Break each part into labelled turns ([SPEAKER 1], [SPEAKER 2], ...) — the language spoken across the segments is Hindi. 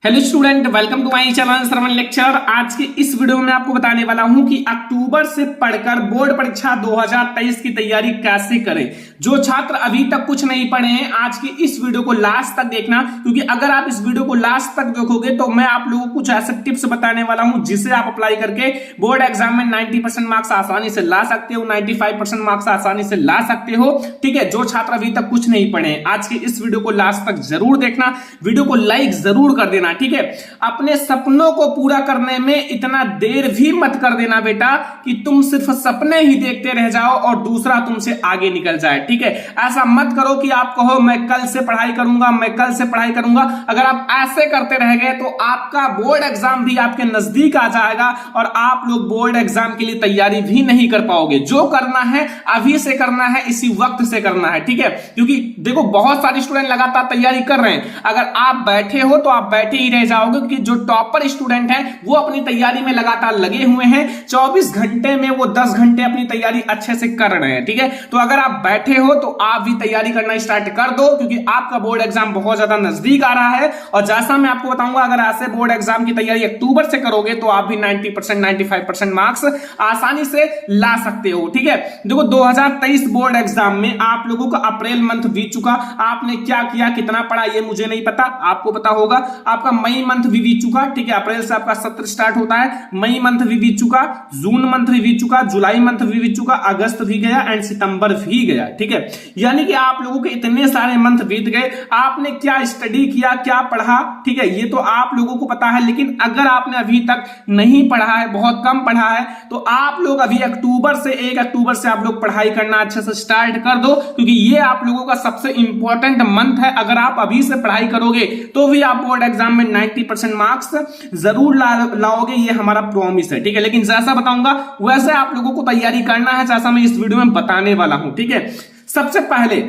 [SPEAKER 1] Hello student, welcome to my channel Shravan lecture. आज के इस वीडियो में आपको बताने वाला हूं कि अक्टूबर से पढ़कर बोर्ड परीक्षा 2023 की तैयारी कैसे करें। जो छात्र अभी तक कुछ नहीं पढ़े हैं, आज की इस वीडियो को लास्ट तक देखना, क्योंकि अगर आप इस वीडियो को लास्ट तक देखोगे तो मैं आप लोगों को कुछ ऐसे टिप्स बताने वाला हूं जिसे आप अप्लाई करके बोर्ड एग्जाम में 90% मार्क्स आसानी से ला सकते हो, 95% मार्क्स आसानी से ला सकते हो। ठीक है, जो छात्र अभी तक कुछ नहीं पढ़े हैं, आज की इस वीडियो को लास्ट तक जरूर देखना, वीडियो को लाइक जरूर कर देना। ठीक है, अपने सपनों को पूरा करने में इतना देर भी मत कर देना बेटा कि तुम सिर्फ सपने ही देखते रह जाओ और दूसरा तुमसे आगे निकल जाए। ठीक है, ऐसा मत करो कि आप कहो मैं कल से पढ़ाई करूंगा, मैं कल से पढ़ाई करूंगा। अगर आप ऐसे करते रह गए तो आपका बोर्ड एग्जाम भी आपके नजदीक आ जाएगा और आप लोग बोर्ड एग्जाम के लिए तैयारी भी नहीं कर पाओगे। जो करना है अभी से करना है, इसी वक्त से करना है। ठीक है, क्योंकि देखो बहुत सारे स्टूडेंट लगातार तैयारी कर रहे हैं। अगर आप बैठे हो तो आप बैठे ही रह जाओगे, कि जो टॉपर स्टूडेंट हैं वो अपनी तैयारी में लगातार लगे हुए हैं। 24 घंटे में वो 10 घंटे अपनी तैयारी अच्छे से कर रहे हैं। ठीक है, तो अगर आप बैठे हो तो आप भी तैयारी करना स्टार्ट कर दो, क्योंकि आपका बोर्ड एग्जाम बहुत ज्यादा नजदीक आ रहा है। और जैसा मैं आपको बताऊंगा, अगर ऐसे बोर्ड एग्जाम की तैयारी अक्टूबर से करोगे तो आप भी 90% 95% मार्क्स आसानी से ला सकते हो। ठीक है, देखो 2023 बोर्ड एग्जाम में आप लोगों का अप्रैल मंथ बीत चुका। आपने क्या किया, कितना पढ़ा, ये मुझे नहीं पता, आपको पता होगा। आपका मई मंथ भी बीत चुका। ठीक है, अप्रैल से आपका सत्र स्टार्ट होता है। मई मंथ भी बीत चुका, जून मंथ भी बीत चुका, जुलाई मंथ भी बीत चुका, अगस्त भी गया एंड सितंबर भी गया। ठीक है, यानी कि आप लोगों के इतने सारे मंथ बीत गए। आपने क्या स्टडी किया, क्या पढ़ा, ठीक है, ये तो आप लोगों को पता है। लेकिन अगर आपने अभी तक नहीं पढ़ा है, बहुत कम पढ़ा है, तो आप लोग अभी अक्टूबर से 1 अक्टूबर से आप लोग पढ़ाई करना अच्छे से स्टार्ट कर दो, क्योंकि ये आप लोगों का सबसे इंपॉर्टेंट मंथ है। अगर आप अभी से पढ़ाई करोगे तो भी आप बोर्ड एग्जाम में 90% मार्क्स जरूर लाओगे, ये हमारा प्रॉमिस है। ठीक है, लेकिन जैसा बताऊंगा वैसे आप लोगों को तैयारी करना है, जैसा मैं इस वीडियो में बताने वाला हूं। ठीक है, सबसे पहले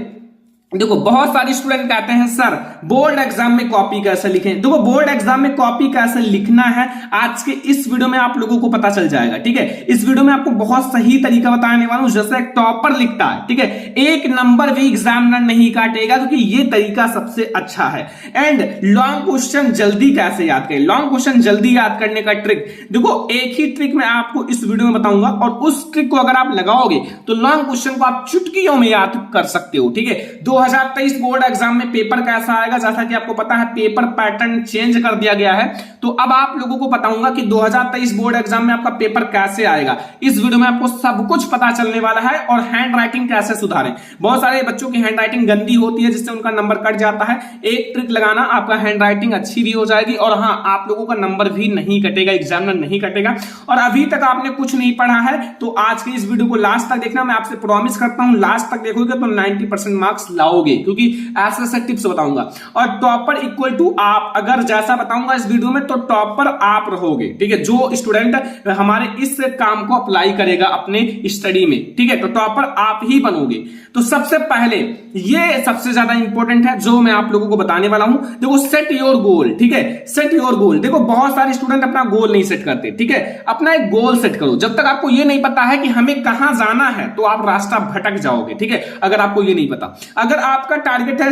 [SPEAKER 1] देखो बहुत सारे स्टूडेंट कहते हैं सर बोर्ड एग्जाम में कॉपी कैसे लिखें। देखो बोर्ड एग्जाम में कॉपी कैसे लिखना है आज के इस वीडियो में आप लोगों को पता चल जाएगा। ठीक है, इस वीडियो में आपको बहुत सही तरीका बताने वाला हूं, जैसे एक टॉपर लिखता है। ठीक है, एक नंबर भी एग्जामिनर नहीं काटेगा, क्योंकि ये तरीका सबसे अच्छा है। एंड लॉन्ग क्वेश्चन जल्दी कैसे याद करें, लॉन्ग क्वेश्चन जल्दी याद करने का ट्रिक, देखो एक ही ट्रिक मैं आपको इस वीडियो में बताऊंगा और उस ट्रिक को अगर आप लगाओगे तो लॉन्ग क्वेश्चन को आप चुटकियों में याद कर सकते हो। ठीक है, 2023 बोर्ड एग्जाम में पेपर कैसा आएगा, जैसा कि आपको पता है पेपर पैटर्न चेंज कर दिया गया है। तो अब आप लोगों को बताऊंगा कि 2023 बोर्ड एग्जाम में आपका पेपर कैसे आएगा। इस वीडियो में आपको सब कुछ पता चलने वाला है। और हैंड राइटिंग कैसे सुधारें, बहुत सारे बच्चों की हैंड राइटिंग गंदी होती है जिससे उनका नंबर कट जाता है। एक ट्रिक लगाना, आपका हैंड राइटिंग अच्छी भी हो जाएगी और हाँ आप लोगों का नंबर भी नहीं कटेगा, एग्जामिनर नहीं कटेगा। और अभी तक आपने कुछ नहीं पढ़ा है तो आज के इस वीडियो को लास्ट तक देखना। मैं आपसे प्रॉमिस करता हूं लास्ट तक देखोगे तो 90% मार्क्स लाओगे, क्योंकि ऐसे ऐसे टिप्स बताऊंगा। और टॉपर इक्वल टू आप, अगर जैसा बताऊंगा इस वीडियो में तो टॉपर आप रहोगे। ठीक है, जो स्टूडेंट हमारे इस काम को अप्लाई करेगा अपने स्टडी में, ठीक है, तो टॉपर आप ही बनोगे। तो सबसे पहले ये सबसे ज्यादा इंपॉर्टेंट है जो मैं आप लोगों को बताने वाला हूं। देखो सेट योर गोल। ठीक है, सेट योर गोल। देखो बहुत सारे स्टूडेंट अपना गोल नहीं सेट करते। ठीक है, अपना एक गोल सेट करो। जब तक आपको ये नहीं पता है कि हमें कहां जाना है तो आप रास्ता भटक जाओगे। ठीक है, अगर आपको ये नहीं पता, अगर आपका टारगेट है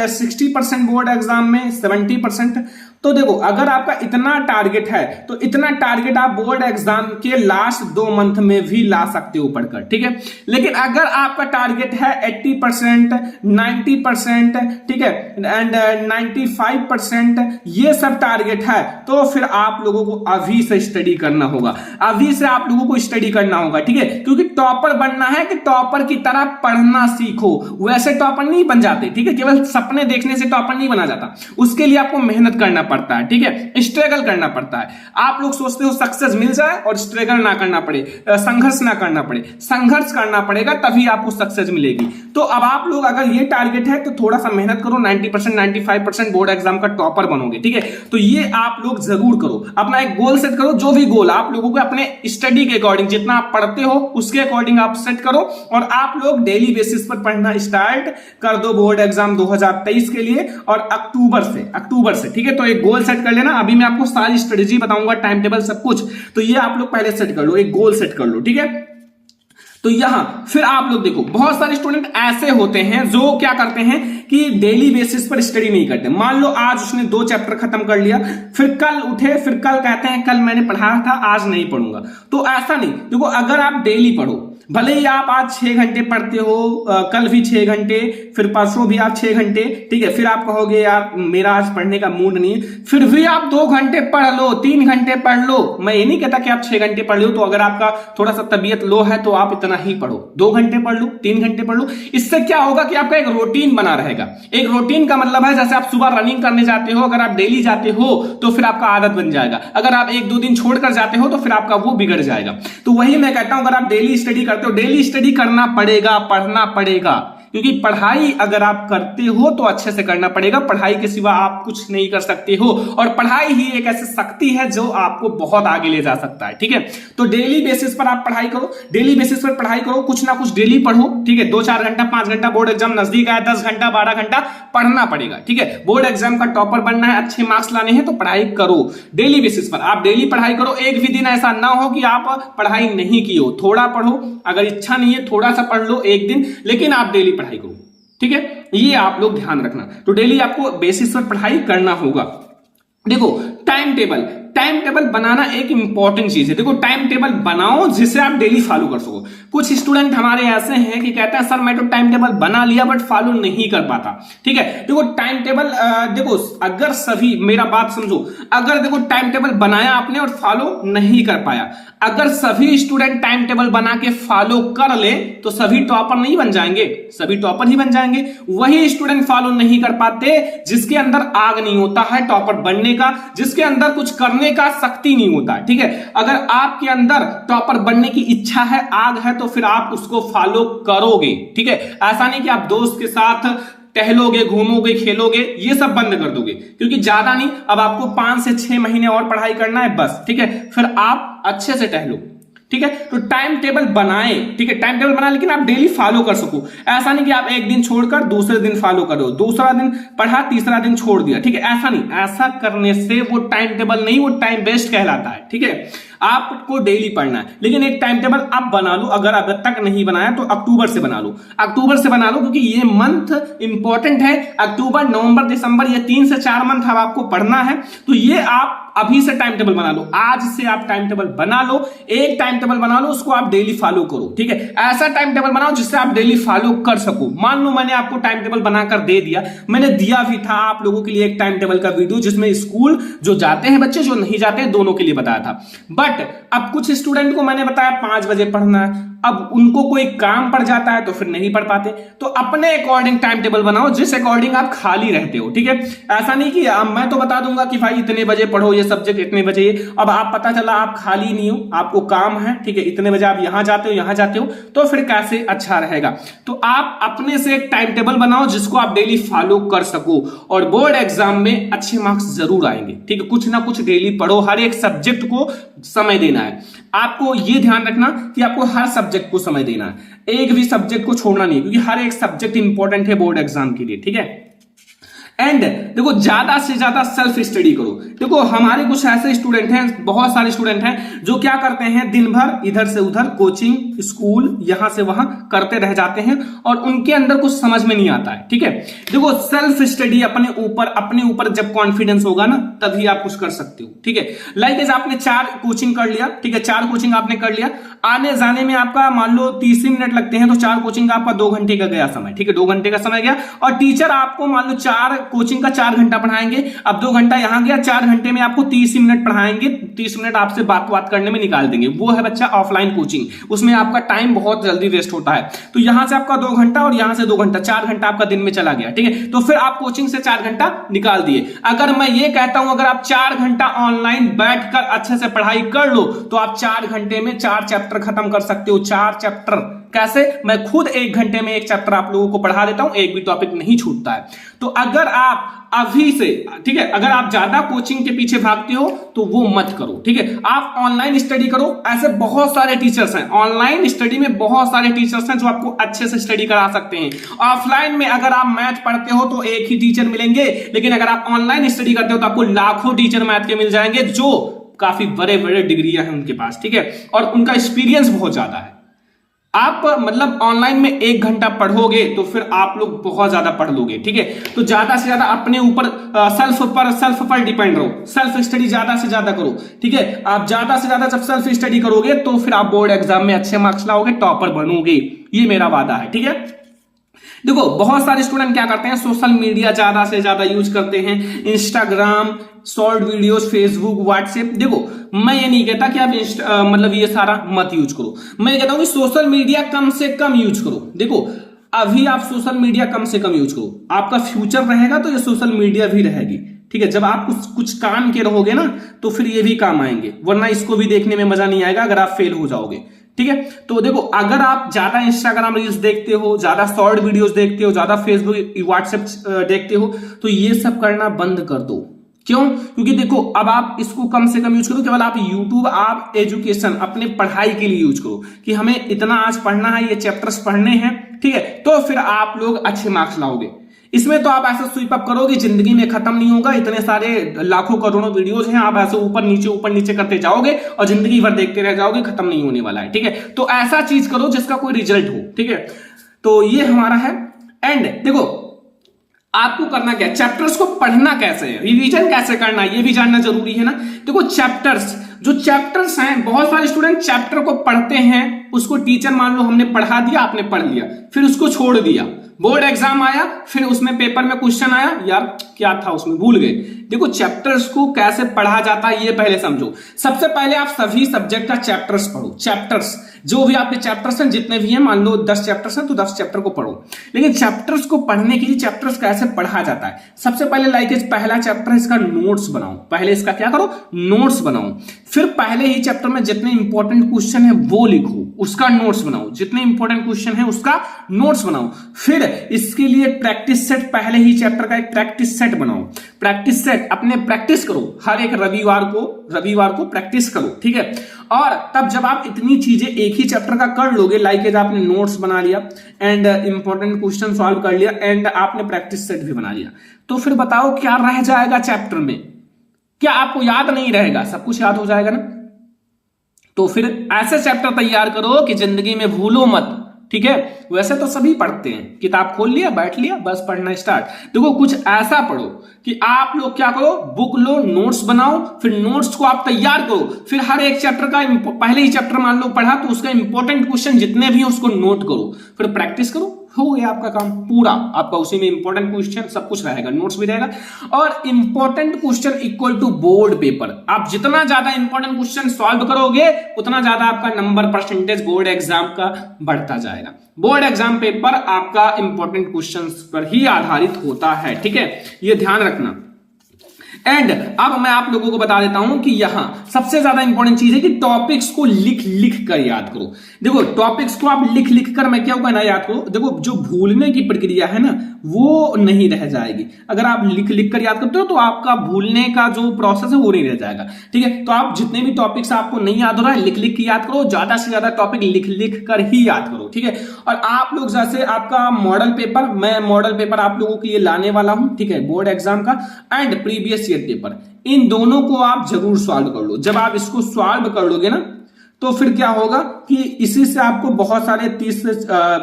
[SPEAKER 1] 60% बोर्ड एग्जाम में 70%, तो देखो अगर आपका इतना टारगेट है तो इतना टारगेट आप बोर्ड एग्जाम के लास्ट 2 मंथ में भी ला सकते हो पढ़कर। ठीक है, लेकिन अगर आपका टारगेट है 80%, 90%, ठीक है, एंड 95%, ये सब टारगेट है, तो फिर आप लोगों को अभी से स्टडी करना होगा। अभी से आप लोगों को स्टडी करना होगा। ठीक है, क्योंकि टॉपर बनना है कि टॉपर की तरह पढ़ना सीखो, वैसे टॉपर नहीं बन जाते। ठीक है, केवल सपने देखने से टॉपर नहीं बना जाता, उसके लिए आपको मेहनत करना पड़ता है। ठीक है, स्ट्रगल करना पड़ता है। आप लोग सोचते हो सक्सेस मिल जाए और स्ट्रगल ना करना पड़े, संघर्ष ना करना पड़े। संघर्ष करना पड़ेगा तभी आपको सक्सेस मिलेगी। तो अब आप लोग अगर ये टारगेट है तो थोड़ा सा मेहनत करो, 90% 95% बोर्ड एग्जाम का टॉपर बनोगे। ठीक है, तो ये आप लोग जरूर करो, अपना एक गोल सेट करो। जो भी गोल आप लोगों को अपने स्टडी के अकॉर्डिंग, जितना आप पढ़ते हो उसके अकॉर्डिंग आप सेट करो और आप लोग डेली बेसिस पर पढ़ना स्टार्ट कर दो बोर्ड एग्जाम 2023 के लिए। और अक्टूबर से ठीक है, तो एक गोल सेट कर लेना। अभी मैं आपको सारी स्ट्रेटेजी बताऊंगा, टाइम टेबल सब कुछ, तो ये आप लोग पहले सेट कर लो, एक गोल सेट कर लो। ठीक है, तो यहां फिर आप लोग देखो बहुत सारे स्टूडेंट ऐसे होते हैं जो क्या करते हैं कि डेली बेसिस पर स्टडी नहीं करते। मान लो आज उसने 2 चैप्टर खत्म कर लिया, फिर कल उठे, फिर कल कहते हैं कल मैंने पढ़ा था आज नहीं पढ़ूंगा। तो ऐसा नहीं। देखो अगर आप डेली पढ़ो, भले ही आप आज 6 घंटे पढ़ते हो, कल भी 6 घंटे, फिर परसों भी आप 6 घंटे, ठीक है, फिर आप कहोगे यार मेरा आज पढ़ने का मूड नहीं है, फिर भी आप 2 घंटे पढ़ लो, 3 घंटे पढ़ लो। मैं ये नहीं कहता कि आप 6 घंटे पढ़ लो। तो अगर आपका थोड़ा सा तबीयत लो है तो आप इतना ही पढ़ो, 2 घंटे पढ़ लो, 3 घंटे पढ़ लो। इससे क्या होगा कि आपका एक रूटीन बना रहेगा। एक रूटीन का मतलब है जैसे आप सुबह रनिंग करने जाते हो, अगर आप डेली जाते हो तो फिर आपका आदत बन जाएगा। अगर आप 1-2 दिन छोड़कर जाते हो तो फिर आपका वो बिगड़ जाएगा। तो वही मैं कहता हूं, अगर आप डेली स्टडी करते हो, डेली स्टडी करना पड़ेगा, पढ़ना पड़ेगा, क्योंकि पढ़ाई अगर आप करते हो तो अच्छे से करना पड़ेगा। पढ़ाई के सिवा आप कुछ नहीं कर सकते हो, और पढ़ाई ही एक ऐसी शक्ति है जो आपको बहुत आगे ले जा सकता है। ठीक है, तो डेली बेसिस पर आप पढ़ाई करो, डेली बेसिस पर पढ़ाई करो, कुछ ना कुछ डेली पढ़ो। ठीक है, 2-4 घंटा 5 घंटा, बोर्ड एग्जाम नजदीक आया, 10 घंटा 12 घंटा पढ़ना पड़ेगा। ठीक है, बोर्ड एग्जाम का टॉपर बनना है, अच्छे मार्क्स लाने हैं तो पढ़ाई करो डेली बेसिस पर। आप डेली पढ़ाई करो, एक भी दिन ऐसा ना हो कि आप पढ़ाई नहीं की हो। थोड़ा पढ़ो, अगर इच्छा नहीं है थोड़ा सा पढ़ लो एक दिन, लेकिन आप डेली पढ़ाई करो। ठीक है, ये आप लोग ध्यान रखना। तो डेली आपको बेसिस पर पढ़ाई करना होगा। देखो टाइम टेबल बनाना एक इंपॉर्टेंट चीज है। देखो टाइम टेबल बनाओ जिसे आप डेली फॉलो कर सको। कुछ स्टूडेंट हमारे ऐसे हैं कि कहते हैं सर मैं तो टाइम टेबल बना लिया बट फॉलो नहीं कर पाता। ठीक है, देखो टाइम टेबल, देखो अगर सभी, मेरा बात समझो, अगर देखो टाइम टेबल बनाया आपने और फॉलो नहीं कर पाया, अगर सभी स्टूडेंट टाइम टेबल बना के फॉलो कर ले तो सभी टॉपर नहीं बन जाएंगे, सभी टॉपर ही बन जाएंगे। वही स्टूडेंट फॉलो नहीं कर पाते जिसके अंदर आग नहीं होता है टॉपर बनने का, जिसके अंदर कुछ करने का शक्ति नहीं होता है। ठीक है, अगर आपके अंदर टॉपर बनने की इच्छा है, आग है, तो फिर आप उसको फॉलो करोगे। ठीक है, ऐसा नहीं कि आप दोस्त के साथ टहलोगे, घूमोगे, खेलोगे, ये सब बंद कर दोगे, क्योंकि ज्यादा नहीं, अब आपको 5 से 6 महीने और पढ़ाई करना है बस। ठीक है, फिर आप अच्छे से टहलो। ठीक है, तो टाइम टेबल बनाए। ठीक है, टाइम टेबल बनाए लेकिन आप डेली फॉलो कर सको। ऐसा नहीं कि आप एक दिन छोड़कर दूसरे दिन फॉलो करो, दूसरा दिन पढ़ा तीसरा दिन छोड़ दिया। ठीक है, ऐसा नहीं, ऐसा करने से वो टाइम टेबल नहीं, वो टाइम वेस्ट कहलाता है। ठीक है, आपको डेली पढ़ना है, लेकिन एक टाइम टेबल आप बना लो। अगर अब तक नहीं बनाया तो अक्टूबर से बना लो, अक्टूबर से बना लो, क्योंकि ये मंथ इंपॉर्टेंट है। अक्टूबर, नवंबर, दिसंबर, ये 3 से 4 मंथ अब आपको पढ़ना है। तो ये आप अभी से टाइम टेबल बना लो, आज से आप टाइम टेबल बना लो, एक टाइम टेबल बना लो, उसको आप डेली फॉलो करो। ठीक है, ऐसा टाइम टेबल बनाओ जिससे आप डेली फॉलो कर सको। मान लो मैंने आपको टाइम टेबल बनाकर दे दिया, मैंने दिया भी था आप लोगों के लिए एक टाइम टेबल का वीडियो, जिसमें स्कूल जो जाते हैं बच्चे, जो नहीं जाते हैं, दोनों के लिए बताया था। बट अब कुछ स्टूडेंट को मैंने बताया 5 बजे पढ़ना है, अब उनको कोई काम पड़ जाता है तो फिर नहीं पढ़ पाते। तो अपने अकॉर्डिंग टाइम टेबल बनाओ जिस अकॉर्डिंग आप खाली रहते हो। ठीक है, ऐसा नहीं कि मैं तो बता दूंगा कि भाई इतने बजे पढ़ो ये सब्जेक्ट, इतने बजे ये, अब आप पता चला आप खाली नहीं हो, आपको काम है। ठीक है, इतने बजे आप यहां जाते हो, यहां जाते हो, तो फिर कैसे अच्छा रहेगा। तो आप अपने से एक टाइम टेबल बनाओ जिसको आप डेली फॉलो कर सको, और बोर्ड एग्जाम में अच्छे मार्क्स जरूर आएंगे। ठीक है, कुछ ना कुछ डेली पढ़ो, हर एक सब्जेक्ट को समय देना है। आपको ये ध्यान रखना कि आपको हर सब्जेक्ट को समय देना है, एक भी सब्जेक्ट को छोड़ना नहीं, क्योंकि हर एक सब्जेक्ट इंपॉर्टेंट है बोर्ड एग्जाम के लिए। ठीक है, एंड देखो ज्यादा से ज्यादा सेल्फ स्टडी करो। देखो हमारे कुछ ऐसे स्टूडेंट हैं, बहुत सारे स्टूडेंट हैं जो क्या करते हैं, दिन भर इधर से उधर कोचिंग, स्कूल, यहां से वहां करते रह जाते हैं और उनके अंदर कुछ समझ में नहीं आता है। ठीक है, देखो सेल्फ स्टडी अपने ऊपर जब कॉन्फिडेंस होगा ना, तभी आप कुछ कर सकते हो। ठीक है, लाइक आपने 4 कोचिंग कर लिया। ठीक है, 4 कोचिंग आपने कर लिया, आने जाने में आपका मान लो 30 मिनट लगते हैं, तो 4 कोचिंग का आपका 2 घंटे का गया समय। ठीक है, 2 घंटे का समय गया, और टीचर आपको मान लो 4 कोचिंग का 4 घंटा पढ़ाएंगे। अब 2 घंटा यहां गया, 4 घंटे में आपको 30 मिनट पढ़ाएंगे, 30 मिनट आपसे बात करने में निकाल देंगे। वो है बच्चा ऑफलाइन कोचिंग, उसमें आपका टाइम बहुत जल्दी वेस्ट होता है। तो यहां से आपका 2 घंटा और यहां से 2 घंटा, 4 घंटा आपका दिन में चला गया। ठीक है, तो फिर आप कोचिंग से 4 घंटा निकाल दिए। अगर मैं ये कहता हूं, अगर आप 4 घंटा ऑनलाइन बैठकर अच्छे से पढ़ाई कर लो तो आप 4 घंटे में 4 चैप्टर खत्म कर सकते हो। 4 चैप्टर कैसे? मैं खुद 1 घंटे में 1 चैप्टर आप लोगों को पढ़ा देता हूं, एक भी टॉपिक नहीं छूटता है। तो अगर आप अभी से, ठीक है, अगर आप ज्यादा कोचिंग के पीछे भागते हो तो वो मत करो। ठीक है, आप ऑनलाइन स्टडी करो। ऐसे बहुत सारे टीचर्स हैं, ऑनलाइन स्टडी में बहुत सारे टीचर्स हैं जो आपको अच्छे से स्टडी करा सकते हैं। ऑफलाइन में अगर आप मैथ पढ़ते हो तो एक ही टीचर मिलेंगे, लेकिन अगर आप ऑनलाइन स्टडी करते हो तो आपको लाखों टीचर मैथ के मिल जाएंगे, जो काफी बड़े बड़े डिग्रियां हैं उनके पास। ठीक है, और उनका एक्सपीरियंस बहुत ज्यादा है। आप मतलब ऑनलाइन में 1 घंटा पढ़ोगे तो फिर आप लोग बहुत ज्यादा पढ़ लोगे, ठीक है। तो ज्यादा से ज्यादा अपने ऊपर सेल्फ पर डिपेंड रहो, सेल्फ स्टडी ज्यादा से ज्यादा करो, ठीक है। आप ज्यादा से ज्यादा जब सेल्फ स्टडी करोगे तो फिर आप बोर्ड एग्जाम में अच्छे मार्क्स लाओगे, टॉपर बनोगे, ये मेरा वादा है, ठीक है। देखो बहुत सारे स्टूडेंट क्या करते हैं, सोशल मीडिया ज्यादा से ज्यादा यूज करते हैं, Instagram, short videos, Facebook, WhatsApp. देखो मैं ये नहीं कहता कि आप मतलब ये सारा मत यूज करो, मैं ये कहता हूं कि सोशल मीडिया कम से कम यूज करो। देखो अभी आप सोशल मीडिया कम से कम यूज करो, आपका फ्यूचर रहेगा तो ये सोशल मीडिया भी रहेगी, ठीक है। जब आप कुछ काम के रहोगे ना तो फिर ये भी काम आएंगे, वरना इसको भी देखने में मजा नहीं आएगा अगर आप फेल हो जाओगे, ठीक है। तो देखो अगर आप ज्यादा इंस्टाग्राम रील्स देखते हो, ज्यादा शॉर्ट वीडियोस देखते हो, ज्यादा फेसबुक व्हाट्सएप देखते हो, तो ये सब करना बंद कर दो। क्यों? क्योंकि देखो अब आप इसको कम से कम यूज करो, केवल आप यूट्यूब आप एजुकेशन अपने पढ़ाई के लिए यूज करो कि हमें इतना आज पढ़ना है, ये चैप्टर्स पढ़ने हैं, ठीक है। तो फिर आप लोग अच्छे मार्क्स लाओगे। इसमें तो आप ऐसा स्वीप अप करो कि जिंदगी में खत्म नहीं होगा, इतने सारे लाखों करोड़ों वीडियोस हैं, आप ऐसे ऊपर नीचे करते जाओगे और जिंदगी भर देखते रह जाओगे, खत्म नहीं होने वाला है, ठीक है। तो ऐसा चीज करो जिसका कोई रिजल्ट हो, ठीक है। तो ये हमारा है। एंड देखो आपको करना क्या है, चैप्टर्स को पढ़ना कैसे है, रिवीजन कैसे करना है, ये भी जानना जरूरी है ना। देखो जो चैप्टर्स हैं, बहुत सारे स्टूडेंट चैप्टर को पढ़ते हैं, उसको टीचर मान लो हमने पढ़ा दिया, आपने पढ़ लिया, फिर उसको छोड़ दिया, बोर्ड एग्जाम आया, फिर उसमें पेपर में क्वेश्चन आया, यार क्या था उसमें, भूल गए। देखो चैप्टर्स को कैसे पढ़ा जाता है ये पहले समझो। सबसे पहले आप सभी सब्जेक्ट का चैप्टर्स पढ़ो, चैप्टर्स जो भी आपके चैप्टर्स हैं, जितने भी हैं, मान लो 10 चैप्टर्स हैं तो 10 चैप्टर को पढ़ो। लेकिन चैप्टर्स को पढ़ने के लिए चैप्टर्स कैसे पढ़ा जाता है, सबसे पहले पहला चैप्टर है, इसका नोट्स बनाओ। पहले इसका क्या करो, नोट्स बनाओ। फिर पहले ही चैप्टर में जितने इंपॉर्टेंट क्वेश्चन है वो लिखो, उसका नोट्स बनाओ, जितने इंपॉर्टेंट क्वेश्चन है उसका नोट्स बनाओ। फिर इसके लिए प्रैक्टिस सेट, पहले ही चैप्टर का एक प्रैक्टिस सेट बनाओ। प्रैक्टिस सेट अपने प्रैक्टिस करो, हर एक रविवार को प्रैक्टिस करो, ठीक है। और तब जब आप इतनी चीजें एक ही चैप्टर का कर लोगे, लाइक आपने नोट्स बना लिया एंड इंपॉर्टेंट क्वेश्चन सॉल्व कर लिया एंड आपने प्रैक्टिस सेट भी बना लिया, तो फिर बताओ क्या रह जाएगा चैप्टर में, क्या आपको याद नहीं रहेगा, सब कुछ याद हो जाएगा ना। तो फिर ऐसे चैप्टर तैयार करो कि जिंदगी में भूलो मत, ठीक है। वैसे तो सभी पढ़ते हैं, किताब खोल लिया, बैठ लिया, बस पढ़ना स्टार्ट। देखो कुछ ऐसा पढ़ो कि आप लोग क्या करो, बुक लो, नोट्स बनाओ, फिर नोट्स को आप तैयार करो। फिर हर एक चैप्टर का पहले ही चैप्टर मान लो पढ़ा तो उसका इंपॉर्टेंट क्वेश्चन जितने भी हैं उसको नोट करो, फिर प्रैक्टिस करो, हो गया आपका काम पूरा। आपका उसी में इंपॉर्टेंट क्वेश्चन सब कुछ रहेगा, नोट्स भी रहेगा। और important question equal to board paper. आप जितना ज्यादा इंपॉर्टेंट क्वेश्चन सॉल्व करोगे उतना ज्यादा आपका नंबर परसेंटेज बोर्ड एग्जाम का बढ़ता जाएगा। बोर्ड एग्जाम पेपर आपका इंपॉर्टेंट क्वेश्चंस पर ही आधारित होता है, ठीक है, ये ध्यान रखना। एंड अब मैं आप लोगों को बता देता हूं कि यहां सबसे ज्यादा इंपॉर्टेंट चीज है कि टॉपिक्स को लिख कर याद करो। देखो टॉपिक्स को आप लिख कर, मैं क्या कहना, याद करो। देखो जो भूलने की प्रक्रिया है ना वो नहीं रह जाएगी। अगर आप लिख कर याद करते हो तो आपका भूलने का जो प्रोसेस है वो नहीं रह जाएगा, ठीक है। तो आप जितने भी टॉपिक्स आपको नहीं याद हो रहा है, लिख के याद करो, ज्यादा से ज्यादा टॉपिक लिख कर ही याद करो, ठीक है। और आप लोग जैसे आपका मॉडल पेपर, मैं मॉडल पेपर आप लोगों के लिए लाने वाला हूं, ठीक है, बोर्ड एग्जाम का एंड प्रीवियस ईयर पेपर, इन दोनों को आप जरूर सॉल्व कर लो। जब आप इसको सॉल्व कर लोगे ना तो फिर क्या होगा कि इसी से आपको बहुत सारे 30 से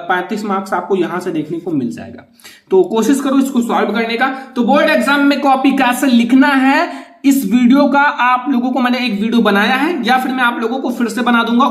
[SPEAKER 1] 35 मार्क्स आपको यहां से देखने को मिल जाएगा। तो कोशिश करो इसको सॉल्व करने का। तो बोर्ड एग्जाम में कॉपी कैसे लिखना है, इस वीडियो का आप लोगों को मैंने एक वीडियो बनाया है, या फिर मैं आप लोगों को फिर से बना दूंगा।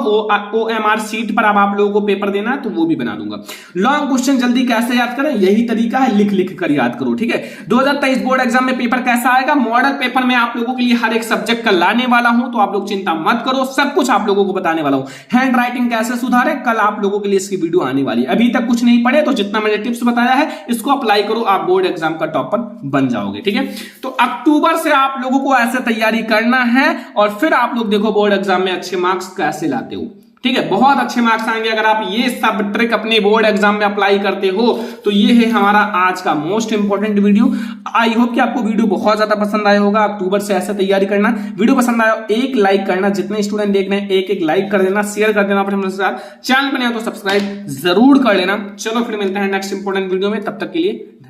[SPEAKER 1] OMR सीट पर अब आप लोगों को पेपर देना है तो वो भी बना दूंगा। लॉन्ग क्वेश्चन जल्दी कैसे याद करें, यही तरीका है, लिख कर याद करो, ठीक है। 2023 बोर्ड एग्जाम में पेपर कैसा आएगा, मॉडल पेपर में आप लोगों के लिए हर एक सब्जेक्ट का लाने वाला हूं, तो आप लोग चिंता मत करो, सब कुछ आप लोगों को बताने वाला हूं। हैंड राइटिंग कैसे सुधारे, कल आप लोगों के लिए इसकी वीडियो आने वाली है। अभी तक कुछ नहीं पढ़े तो जितना मैंने टिप्स बताया है इसको अप्लाई करो, आप बोर्ड एग्जाम का टॉपर बन जाओगे, ठीक है। तो अक्टूबर से आप लोगों को ऐसे तैयारी करना है और फिर आप लोग देखो बोर्ड एग्जाम में अच्छे मार्क्स कैसे लाते हो, ठीक है। बहुत अच्छे मार्क्स आएंगे अगर आप ये सब ट्रिक अपने बोर्ड एग्जाम में अप्लाई करते हो। तो ये है हमारा आज का most important video. I hope कि आपको वीडियो बहुत ज्यादा पसंद आया होगा। अक्टूबर से ऐसे तैयारी करना। वीडियो पसंद आया एक लाइक करना, जितने स्टूडेंट देख रहे हैं एक लाइक कर देना, शेयर कर देना अपने साथ, चैनल पर नया तो सब्सक्राइब जरूर कर लेना। चलो फिर मिलते हैं नेक्स्ट इंपॉर्टेंट वीडियो में, तब तक के लिए